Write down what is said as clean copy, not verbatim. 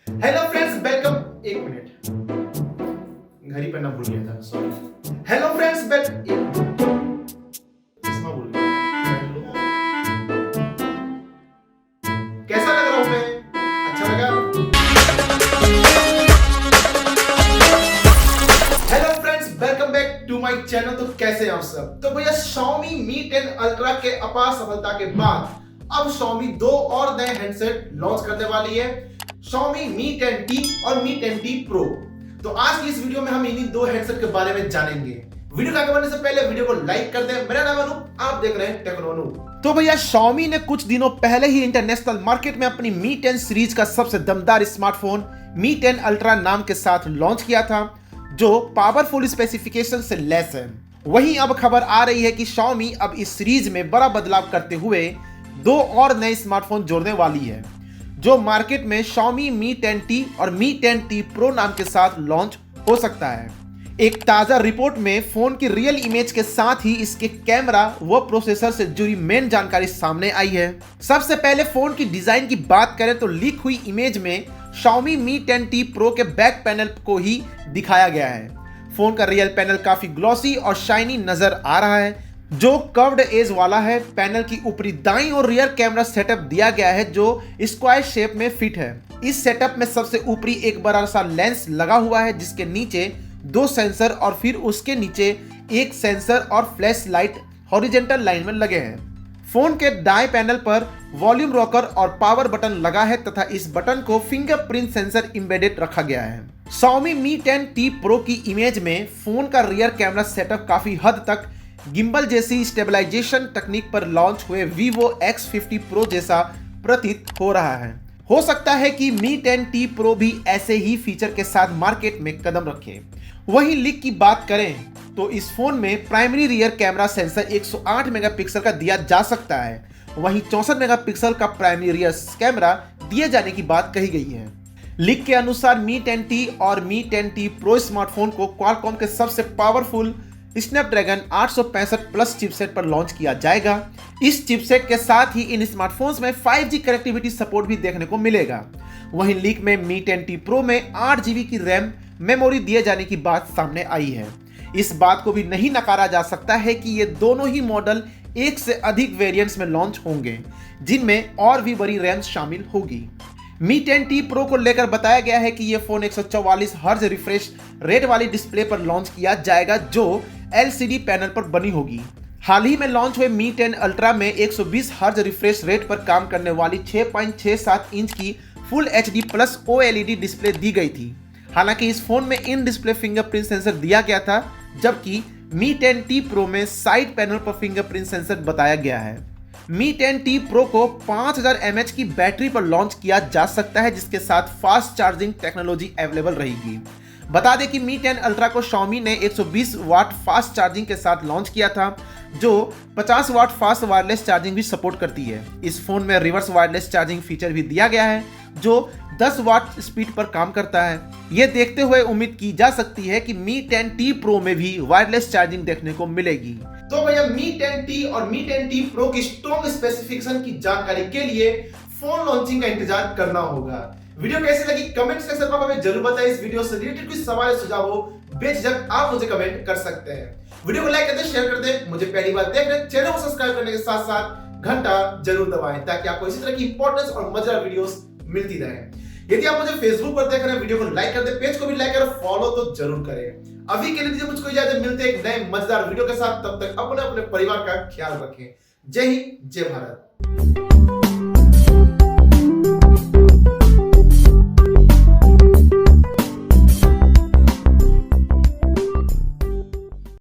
Hello friends, welcome. एक minute, घड़ी पहनना भूल गया था, सॉरी। हेलो फ्रेंड्स, चश्मा भूल गया। कैसा लग रहा हूं मैं? अच्छा लगा? Hello friends, welcome back to my channel. तो कैसे हैं आप सब? तो भैया Xiaomi Mi 10 Ultra के अपार सफलता के बाद अब Xiaomi दो और नए हैंडसेट लॉन्च करने वाली है, Xiaomi Mi 10T और Mi 10T Pro। तो आज की इस वीडियो में हम इन्हीं दो हैंडसेट के बारे में जानेंगे। वीडियो को आगे बढ़ने से पहले वीडियो को लाइक कर दें। मेरा नाम अनूप, आप देख रहे हैं टेक्नोनूप। तो भैया Xiaomi ने कुछ दिनों पहले ही इंटरनेशनल मार्केट में अपनी Mi 10 सीरीज का सबसे दमदार स्मार्टफोन Mi 10 Ultra नाम के साथ लॉन्च किया था, जो पावरफुल स्पेसिफिकेशन से लेस है। वहीं अब खबर आ रही है कि Xiaomi अब इस सीरीज में बड़ा बदलाव करते हुए दो और नए स्मार्टफोन जोड़ने वाली है, जो मार्केट में Xiaomi Mi 10T और Mi 10T Pro नाम के साथ लॉन्च हो सकता है। एक ताजा रिपोर्ट में फोन की रियल इमेज के साथ ही इसके कैमरा व प्रोसेसर से जुड़ी मेन जानकारी सामने आई है। सबसे पहले फोन की डिजाइन की बात करें तो लीक हुई इमेज में Xiaomi Mi 10T Pro के बैक पैनल को ही दिखाया गया है। फोन का रियल पैनल काफी ग्लॉसी और शाइनी नजर आ रहा है, जो कर्व्ड एज वाला है। पैनल की ऊपरी दाईं और रियर कैमरा सेटअप दिया गया है, जो स्क्वायर शेप में फिट है। इस सेटअप में सबसे ऊपरी एक बड़ा सा लेंस लगा हुआ है, जिसके नीचे दो सेंसर और फिर उसके नीचे एक सेंसर और फ्लैश लाइट हॉरिजॉन्टल लाइन में लगे हैं। फोन के दाएं पैनल पर वॉल्यूम रॉकर और पावर बटन लगा है तथा इस बटन को फिंगरप्रिंट सेंसर एम्बेडेड रखा गया है। Xiaomi Mi 10T Pro की इमेज में फोन का रियर कैमरा सेटअप काफी हद तक गिम्बल जैसी स्टेबलाइजेशन तकनीक पर लॉन्च हुए Vivo X50 Pro जैसा प्रतीत हो रहा है। हो सकता है कि Mi 10T Pro भी ऐसे ही फीचर के साथ मार्केट में कदम रखे। वहीं लीक की बात करें तो इस फोन में primary rear camera sensor 108 megapixel का दिया जा सकता है। वहीं 64 मेगापिक्सल का प्राइमरी रियर कैमरा दिए जाने की बात कही गई है। लीक के अनुसार Mi 10T और Mi 10T Pro स्मार्टफोन को Qualcomm के सबसे पावरफुल स्नैपड्रैगन 865 प्लस चिपसेट पर लॉन्च किया जाएगा। इस चिपसेट के साथ ही इन स्मार्टफोन्स में 5G कनेक्टिविटी सपोर्ट भी देखने को मिलेगा। वहीं लीक में Mi 10T Pro में 8GB की रैम मेमोरी दिए जाने की बात सामने आई है। इस बात को भी नहीं नकारा जा सकता है कि ये दोनों ही मॉडल एक से अधिक वेरिएंट्स में लॉन्च होंगे, जिनमें और भी बड़ी रैम शामिल होगी। Mi 10T Pro को लेकर बताया गया है कि यह फोन 144 हर्ट्ज रिफ्रेश रेट वाली डिस्प्ले पर लॉन्च किया जाएगा, जो LCD पैनल पर बनी होगी। हाल ही में लॉन्च हुए Mi 10 Ultra में 120 हर्ट्ज रिफ्रेश रेट पर काम करने वाली 6.67 इंच की full HD plus OLED display दी गई थी। हालांकि इस फोन में इन डिस्प्ले फिंगरप्रिंट सेंसर दिया गया था, जबकि Mi 10T Pro में साइड पैनल पर फिंगरप्रिंट सेंसर बताया गया है। Mi 10T Pro को 5000 mAh की बैटरी पर लॉन्च किया जा सकता है, जिसके साथ फास्ट चार्जिंग टेक्नोलॉजी अवेलेबल रहेगी। बता दें कि Mi 10 Ultra को Xiaomi ने 120 वाट फास्ट चार्जिंग के साथ लॉन्च किया था, जो 50 वाट फास्ट वायरलेस चार्जिंग भी सपोर्ट करती है। इस फोन में रिवर्स वायरलेस चार्जिंग फीचर भी दिया गया है, जो 10 वाट स्पीड पर काम करता है। यह देखते हुए उम्मीद की जा सकती है कि Mi 10T Pro में भी वायरलेस चार्जिंग देखने को मिलेगी। तो भैया Mi 10T और Mi 10T Pro की स्ट्रॉन्ग स्पेसिफिकेशन की जानकारी के लिए फोन लॉन्चिंग का इंतजार करना होगा। वीडियो कैसी लगी कमेंट सेक्शन में हमें जरूर बताएं। इस वीडियो से रिलेटेड कोई सवाल या सुझाव हो, बेझिझक आप मुझे कमेंट कर सकते हैं। वीडियो को लाइक कर दें, शेयर कर दें। मुझे पहली बार देख रहे चैनल को सब्सक्राइब करने के साथ साथ घंटा जरूर दबाएं, ताकि आपको इसी तरह की इंपॉर्टेंस और मजेदार वीडियोस मिलती रहे। यदि आप मुझे फेसबुक पर देख रहे हैं, वीडियो को लाइक कर दें, पेज को भी लाइक और फॉलो तो जरूर करें। अभी के लिए दीजिए मुझको इजाजत, मिलते हैं एक नए मजेदार वीडियो के साथ। तब तक अपने अपने परिवार का ख्याल रखें। जय हिंद, जय भारत।